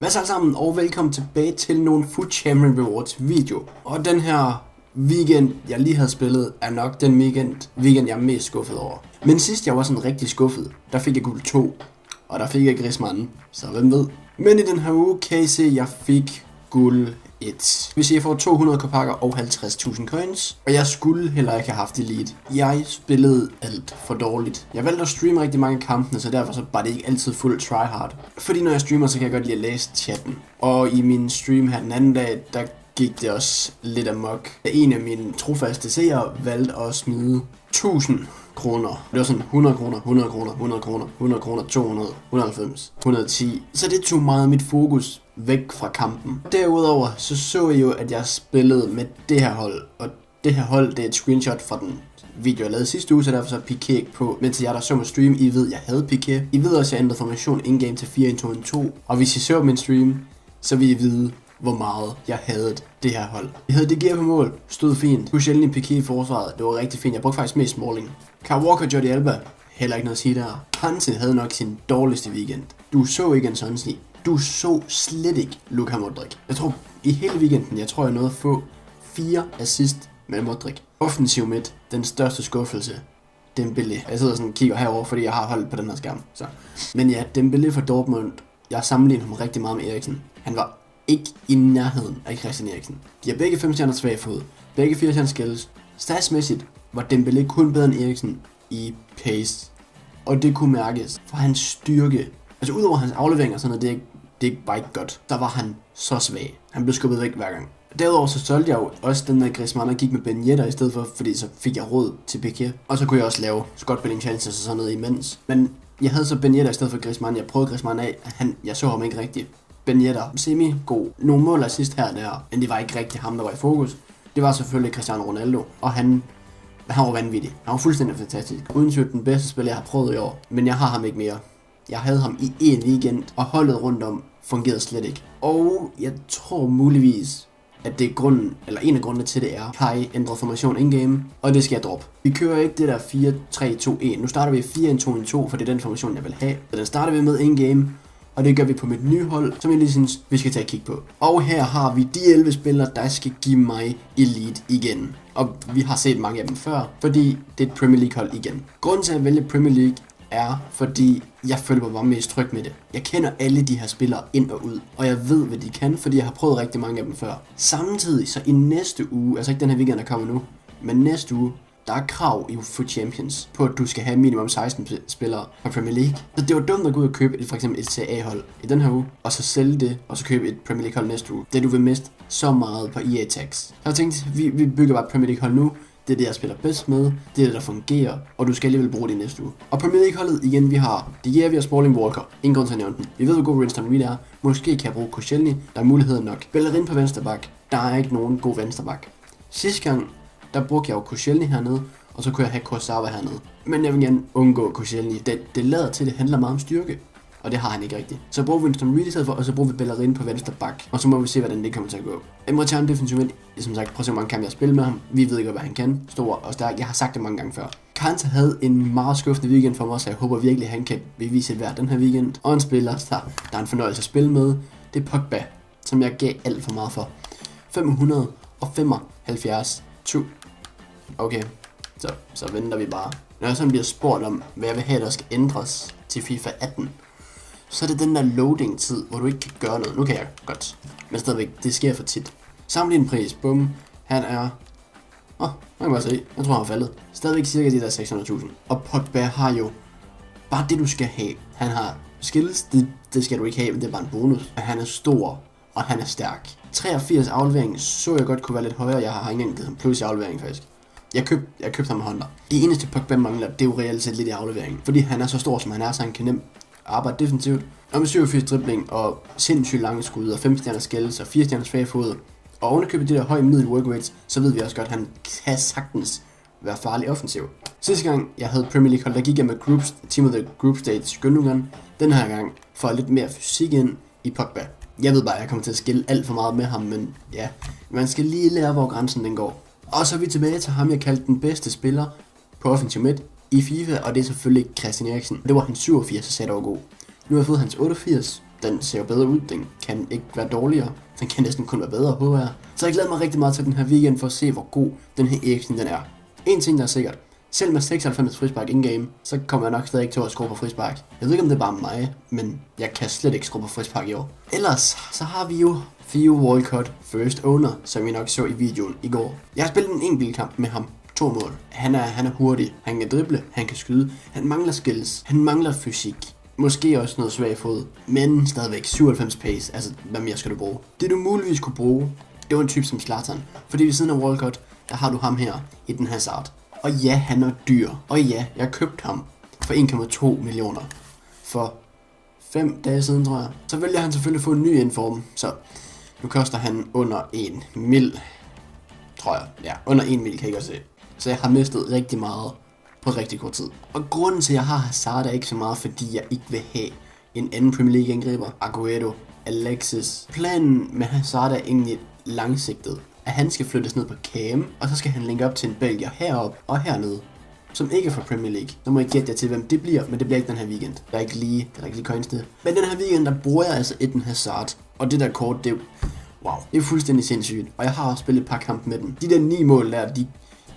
Hvad så alle sammen, og velkommen tilbage til nogle FUT Champion Rewards video. Og den her weekend, jeg lige havde spillet, er nok den weekend jeg er mest skuffet over. Men sidst jeg var sådan rigtig skuffet, der fik jeg guld 2, og der fik jeg Griezmann, så hvem ved. Men i den her uge kan I se, jeg fik guld 1. Hvis jeg får 200 kopakker og 50.000 coins, og jeg skulle heller ikke have haft elite. Jeg spillede alt for dårligt. Jeg valgte at streame rigtig mange kampene, så derfor så var det ikke altid fuld tryhard. Fordi når jeg streamer, så kan jeg godt lide at læse chatten. Og i min stream her den anden dag, der gik det også lidt amok. En af mine trofaste seere valgte at smide 1000 kroner. Det var sådan 100 kroner, 100 kroner, 100 kroner, 100 kroner, 200, 190, 110. Så det tog meget mit fokus væk fra kampen. Derudover så I jo, at jeg spillede med det her hold. Og det her hold, det er et screenshot fra den video, jeg lavede sidste uge, så derfor så Piqué ikke på. Men til jer, der så mig stream, I ved, jeg havde Piqué. I ved også, jeg ændrede formation in-game til 4-1-2-1-2. Og hvis I så min stream, så vil I vide, hvor meget jeg havde det her hold. Jeg havde det gear på mål, stod fint. Koscielny, Piqué i forsvaret, det var rigtig fint. Jeg brugte faktisk mest Smalling. Kyle Walker, Jordi Alba, heller ikke noget at sige der. Hansen havde nok sin dårligste weekend. Du så ikke en sådan snig. Du så slet ikke Luka Modric. Jeg tror i hele weekenden, jeg nåede at få 4 assist med Modric. Offensiv midt, den største skuffelse. Dembélé. Jeg sidder sådan og kigger herover, fordi jeg har holdt på den her skærm. Så. Men ja, Dembélé for Dortmund. Jeg sammenligner ham rigtig meget med Eriksen. Han var ikke i nærheden af Christian Eriksen. De har begge 5 stjerner svag fod. Begge 4 stjerner skills. Statsmæssigt var Dembélé kun bedre end Eriksen i pace. Og det kunne mærkes fra hans styrke. Altså udover hans afleveringer og sådan noget, det er bare ikke godt. Der var han så svag. Han blev skubbet væk hver gang. Derudover så solgte jeg jo også den der Griezmann og gik med Ben Yedder i stedet for, fordi så fik jeg råd til Piqué. Og så kunne jeg også lave squat-building chances og sådan noget imens. Men jeg havde så Ben Yedder i stedet for Griezmann. Jeg prøvede Griezmann af. Jeg så ham ikke rigtigt. Ben Yedder, semi-god. Nogle mål af sidst her der, men det var ikke rigtig ham, der var i fokus. Det var selvfølgelig Cristiano Ronaldo, og han var vanvittig. Han var fuldstændig fantastisk. Uden tvivl den bedste spiller, jeg har prøvet i år. Men jeg har ham ikke mere. Jeg havde ham i en weekend, og holdet rundt om fungerede slet ikke. Og jeg tror muligvis, at det er grunden, eller en af grundene til det er, Kai ændrede formation in-game, og det skal jeg droppe. Vi kører ikke det der 4-3-2-1. Nu starter vi 4-1-2-1-2, for det er den formation, jeg vil have. Så den starter vi med in-game. Og det gør vi på mit nye hold, som jeg lige synes, vi skal tage et kig på. Og her har vi de 11 spillere, der skal give mig elite igen. Og vi har set mange af dem før, fordi det er et Premier League hold igen. Grunden til at vælge Premier League er, fordi jeg føler mig bare mest tryg med det. Jeg kender alle de her spillere ind og ud, og jeg ved, hvad de kan, fordi jeg har prøvet rigtig mange af dem før. Samtidig så i næste uge, altså ikke den her weekend, der kommer nu, men næste uge, der er krav i FUT Champions på, at du skal have minimum 16 spillere fra Premier League. Så det var dumt at gå ud og købe for eksempel et CA-hold i den her uge, og så sælge det, og så købe et Premier League-hold næste uge. Det du vil miste så meget på EA Tax. Så jeg tænkte, vi bygger bare et Premier League-hold nu. Det er det, jeg spiller bedst med. Det er det, der fungerer, og du skal alligevel bruge det næste uge. Og Premier League-holdet igen, vi har De Gea, vi har Smalling, Walker. Ingen grund til at nævne den. Vi ved, hvor god Winston Reed er. Måske kan jeg bruge Koscielny. Der er muligheder nok. Bellerin på venstre bak. Der er ikke nogen god venstre bak. Sidste gang, der brugte jeg jo Koscielny hernede, og så kunne jeg have Kurzawa hernede. Men jeg vil gerne undgå Koscielny. Det lader til, det handler meget om styrke. Og det har han ikke rigtigt. Så bruger vi Winston Reed i stedet for, og så bruger vi Bellerin på venstre bak. Og så må vi se, hvordan det kommer til at gå. Emre Can defensivt, som sagt, prøv at se, hvor mange kampe jeg har spillet med ham. Vi ved ikke, hvad han kan. Stor og stærk. Jeg har sagt det mange gange før. Kante havde en meget skuffende weekend for mig, så jeg håber virkelig, at han kan bevise et værd den her weekend. Og en spiller, der er en fornøjelse at spille med, det er Pogba, som jeg gav alt for meget for. 575.000. Okay, så venter vi bare. Når jeg sådan bliver spurgt om, hvad jeg vil have, der skal ændres til FIFA 18, så er det den der loading-tid, hvor du ikke kan gøre noget. Nu kan jeg godt, men stadigvæk, det sker for tit. Sammenlignet pris, bum, han er... man kan bare se, jeg tror han er faldet. Stadigvæk cirka de der 600.000. Og Pogba har jo bare det, du skal have. Han har skills, det skal du ikke have, men det er bare en bonus. Han er stor, og han er stærk. 83 aflevering, så jeg godt kunne være lidt højere. Jeg har ikke engang givet ham plus i aflevering faktisk. Jeg købte ham med hånder. Det eneste Pogba mangler, det er jo reelt set lidt i afleveringen. Fordi han er så stor, som han er, så han kan nemt arbejde defensivt. Og med 87 dribling og sindssygt lange skud og 5 stjerner skills og 4 stjerner svage fod. Og ovenikøbet det der høje middel work rates, så ved vi også godt, at han kan sagtens være farlig offensiv. Sidste gang jeg havde Premier League hold, der gik jeg med Team of the Group Stage Gündogan. Den her gang får jeg lidt mere fysik ind i Pogba. Jeg ved bare, at jeg kommer til at skille alt for meget med ham, men ja, man skal lige lære, hvor grænsen den går. Og så er vi tilbage til ham, jeg kaldte den bedste spiller på offensiv midt i FIFA, og det er selvfølgelig Christian Eriksen. Det var hans 87, så sagde det var god. Nu har jeg fået hans 88. den ser jo bedre ud, den kan ikke være dårligere, den kan næsten kun være bedre, håber jeg. Så jeg glæder mig rigtig meget til den her weekend for at se, hvor god den her Eriksen den er. En ting, der er sikkert, selv med 96 frispark in-game, så kommer jeg nok stadig ikke til at skrue på frispark. Jeg ved ikke, om det er bare mig, men jeg kan slet ikke skrue på frispark i år. Ellers, så har vi jo Theo Walcott, first owner, som vi nok så i videoen i går. Jeg har spillet en enkeltkamp med ham. 2 mål. Han er hurtig, han kan drible, han kan skyde, han mangler skills, han mangler fysik. Måske også noget svag fod, men stadigvæk 97 pace, altså hvad mere skal du bruge? Det du muligvis kunne bruge, det var en type som Zlatan, fordi ved siden af Walcott, der har du ham her, Eden Hazard. Og ja, han er dyr, og ja, jeg købte ham for 1,2 millioner for 5 dage siden, tror jeg. Så vælger han selvfølgelig at få en ny inform, så nu koster han under 1 mil, tror jeg. Ja, under 1 mil kan jeg godt se. Så jeg har mistet rigtig meget på rigtig kort tid. Og grunden til, at jeg har Hazard er ikke så meget, fordi jeg ikke vil have en anden Premier League angriber. Aguero, Alexis. Planen med Hazard er egentlig langsigtet. At han skal flyttes ned på Cam, og så skal han linke op til en belgier heroppe og hernede, som ikke er fra Premier League. Så må I gætte jer til, hvem det bliver, men det bliver ikke den her weekend. Der er ikke lige coins til. Men den her weekend, der bruger jeg altså Eden Hazard. Og det der kort, det er wow, det er fuldstændig sindssygt. Og jeg har også spillet et par kampe med den. De der 9 mål der,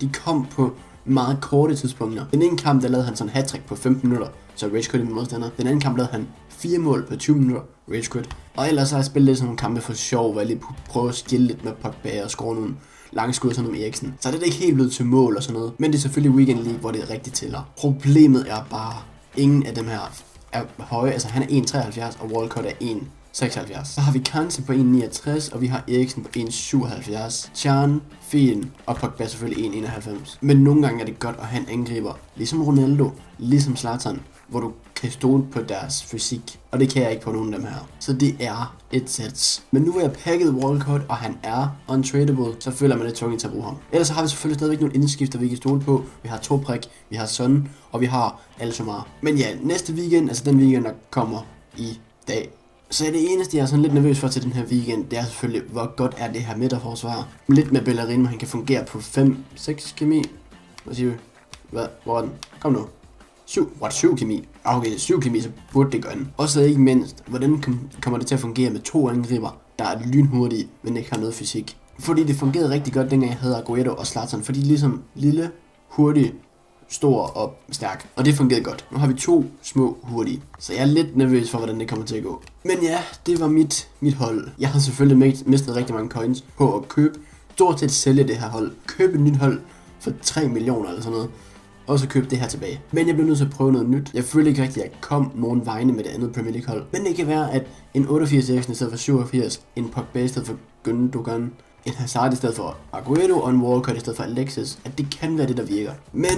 de kom på meget korte tidspunkter. Den ene kamp, der lavede han sådan en hat-trick på 15 minutter, så rage quit i min modstander. Den anden kamp lavede han 4 mål på 20 minutter, rage quit. Og ellers har jeg spillet lidt sådan nogle kampe for sjov, hvor jeg lige prøver at skille lidt med Pogba og score nogle lange skud sådan nogle Eriksen. Så det er ikke helt blevet til mål og sådan noget. Men det er selvfølgelig Weekend League, hvor det rigtig tæller. Problemet er bare, ingen af dem her er høje. Altså han er 1,73 og Walcott er 1,76. Så har vi Kanté på 1,69, og vi har Eriksen på 1,77. Chan, Fien og Pogba selvfølgelig 1,91. Men nogle gange er det godt at have en angriber, ligesom Ronaldo, ligesom Zlatan, hvor du kan stole på deres fysik. Og det kan jeg ikke på nogen af dem her. Så det er et sæt. Men nu hvor jeg pakket Walcott, og han er untradable, så føler man lidt tvunget til at bruge ham. Ellers så har vi selvfølgelig stadigvæk nogle indskifter, vi kan stole på. Vi har Toprak, vi har Son, og vi har Altomar. Men ja, næste weekend, altså den weekend, der kommer i dag, så er det eneste, jeg er sådan lidt nervøs for til den her weekend, det er selvfølgelig, hvor godt er det her midterforsvar. Lidt med Bellerin, han kan fungere på 5-6 kemi. Hvad siger vi? Hvor er den? Kom nu. 7 kemi. Okay, 7 kemi, så burde det gøre den. Og så ikke mindst, hvordan kommer det til at fungere med 2 angriber, der er lynhurtige, men ikke har noget fysik. Fordi det fungerede rigtig godt, dengang jeg havde Aguero og Zlatan, fordi de er ligesom lille, hurtige, stor og stærk. Og det fungerede godt. Nu har vi 2 små hurtige. Så jeg er lidt nervøs for, hvordan det kommer til at gå. Men ja, det var mit hold. Jeg har selvfølgelig mistet rigtig mange coins på at købe. Stort set sælge det her hold. Købe et nyt hold for 3 millioner eller sådan noget. Og så købe det her tilbage. Men jeg blev nødt til at prøve noget nyt. Jeg følte ikke rigtigt, at jeg kom nogen vegne med det andet Premier League hold. Men det kan være, at en 88 Eriksen i stedet for 87, en Pogba i stedet for Gündogan, en Hazard i stedet for Aguero og en Walcott i stedet for Alexis, at det kan være det, der virker. Men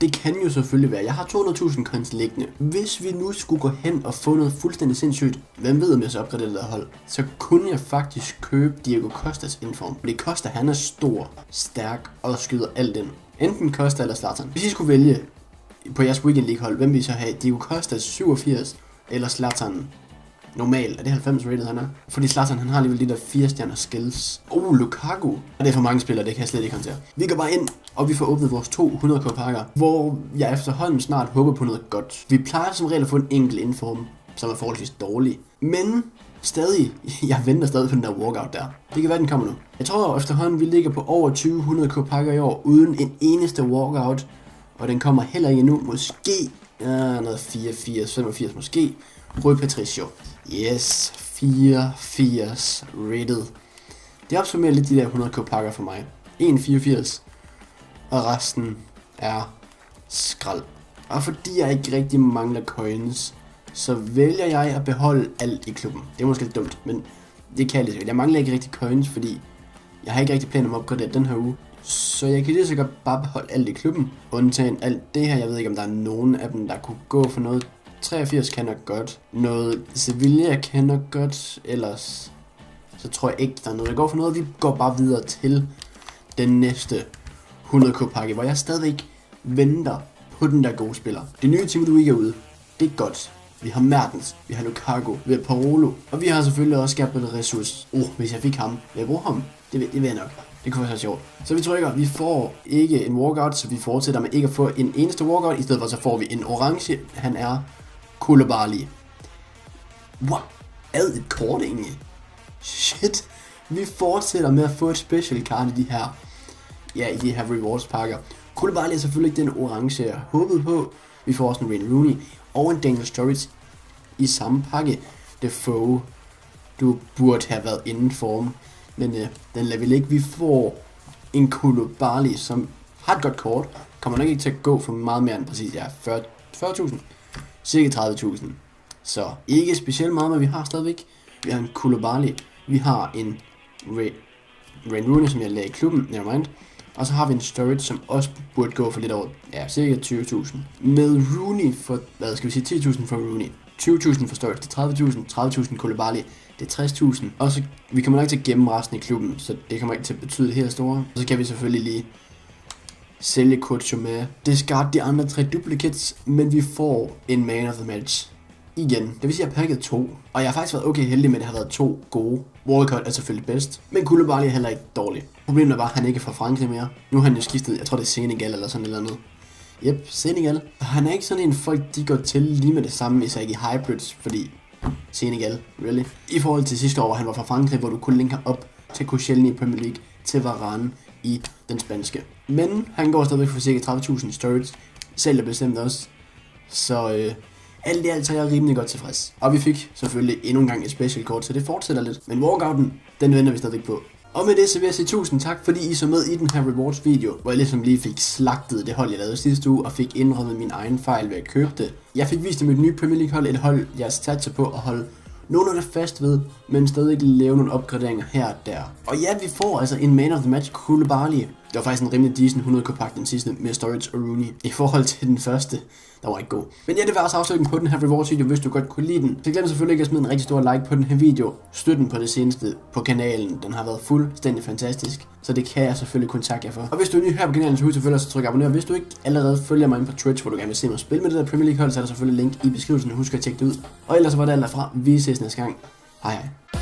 det kan jo selvfølgelig være. Jeg har 200.000 coins liggende. Hvis vi nu skulle gå hen og få noget fuldstændig sindssygt, hvem ved om jeg så opgraderer det der hold, så kunne jeg faktisk købe Diego Costas inform. Fordi Costa, han er stor, stærk og skyder alt ind. Enten Costa eller Zlatan. Hvis I skulle vælge på jeres Weekend League hold, hvem vil I så have? Diego Costa 87 eller Zlatan normal? Er det 90 rated han er? Fordi Zlatan han har alligevel de der 4 stjerner skills. Lukaku. Og det er for mange spillere, det kan jeg slet ikke håndtere. Vi går bare ind, og vi får åbnet vores 200k pakker, hvor jeg efterhånden snart håber på noget godt. Vi plejer som regel at få en enkelt inform, som er forholdsvis dårlig. Men stadig, jeg venter stadig på den der walkout der. Det kan være, den kommer nu. Jeg tror efterhånden, vi ligger på over 200k pakker i år, uden en eneste walkout. Og den kommer heller ikke endnu. Måske noget 84, 85 måske. Rui Patricio. Yes, 84 rated. Det opsummerer lidt de der 100k pakker for mig. 1,84. Og resten er skrald. Og fordi jeg ikke rigtig mangler coins, så vælger jeg at beholde alt i klubben. Det er måske lidt dumt, men det kan jeg lidt. Jeg mangler ikke rigtig coins, fordi jeg har ikke rigtig planer om at opgradere den her uge. Så jeg kan lige så godt bare beholde alt i klubben. Undtagen alt det her. Jeg ved ikke, om der er nogen af dem, der kunne gå for noget. 83 kan nok godt. Noget Sevilla kan nok godt. Ellers så tror jeg ikke, der er noget, der går for noget. Vi går bare videre til den næste 100k pakke, hvor jeg stadigvæk venter på den der gode spiller. Det nye Team of the Week er ude. Det er godt. Vi har Mertens, vi har Lukaku, vi har Parolo, og vi har selvfølgelig også Gabriel Jesus. Hvis jeg fik ham, vil jeg bruge ham? Det vil jeg nok. Det kunne være så sjovt. Så vi trykker, vi får ikke en walkout, så vi fortsætter med ikke at få en eneste walkout. I stedet for så får vi en orange. Han er Koulibaly. What? et kort egentlig. Shit. Vi fortsætter med at få et special card i de her rewards pakker. Koulibaly er selvfølgelig ikke den orange, jeg håbede på. Vi får også en Wayne Rooney og en Daniel Sturridge i samme pakke. Defoe, du burde have været inden form, men den lader vi ligge. Vi får en Koulibaly, som har et godt kort. Kommer nok ikke til at gå for meget mere end præcis 40.000. Cirka 30.000. Så ikke specielt meget, men vi har stadigvæk. Vi har en Koulibaly. Vi har en Wayne Rooney, som jeg lagde i klubben. Nevermind. Og så har vi en Sturridge, som også burde gå for lidt over, cirka 20.000. Med Rooney for, 10.000 for Rooney. 20.000 for Sturridge, det er 30.000. 30.000 Koulibaly, det er 60.000. Og så, vi kommer nok til at gemme resten i klubben, så det kommer ikke til at betyde det her store. Og så kan vi selvfølgelig lige sælge Coucho med. Discard de andre 3 duplicates, men vi får en man of the match. Igen, det vil sige, at jeg har pakket 2. Og jeg har faktisk været okay heldig med, at det har været 2 gode. Walcott er selvfølgelig bedst, men Koulibaly er heller ikke dårlig. Problemet er bare, at han ikke er fra Frankrig mere. Nu har han jo skiftet, jeg tror det er Senegal eller sådan et eller andet. Yep, Senegal. Han er ikke sådan en folk, de går til lige med det samme, især ikke i hybrids, fordi Senegal, really. I forhold til sidste år, hvor han var fra Frankrig, hvor du kunne linke op til Koscielny i Premier League, til Varane i den spanske. Men han går stadigvæk for cirka 30.000 Sturridge, selv er bestemt også. Så alt i alt så er jeg rimelig godt tilfreds. Og vi fik selvfølgelig endnu en gang et special kort, så det fortsætter lidt. Men walkouten, den venter vi stadig på. Og med det så vil jeg sige tusind tak, fordi I så med i den her rewards video, hvor jeg ligesom lige fik slagtet det hold, jeg lavede sidste uge, og fik indrømmet min egen fejl ved at købe det. Jeg fik vist dem et nyt Premier League hold, et hold jeg satser på at holde nogenlunde fast ved, men stadig lave nogle opgraderinger her og der. Og ja, vi får altså en man of the match, Koulibaly. Det var faktisk en rimelig decent 100k pakke den sidste med Sturridge og Rooney. I forhold til den første, der var ikke god. Men ja, det var også afslutningen på den her rewards video, hvis du godt kunne lide den. Så glem selvfølgelig ikke at smide en rigtig stor like på den her video. Støt den på det seneste på kanalen. Den har været fuldstændig fantastisk. Så det kan jeg selvfølgelig kun takke jer for. Og hvis du er ny her på kanalen, så husk selvfølgelig at trykke abonner. Hvis du ikke allerede følger mig ind på Twitch, hvor du gerne vil se mig spille med det der Premier League hold, så er der selvfølgelig link i beskrivelsen. Husk at tjekke det ud. Og ellers var det alt derfra. Vi ses næste gang. Hej hej.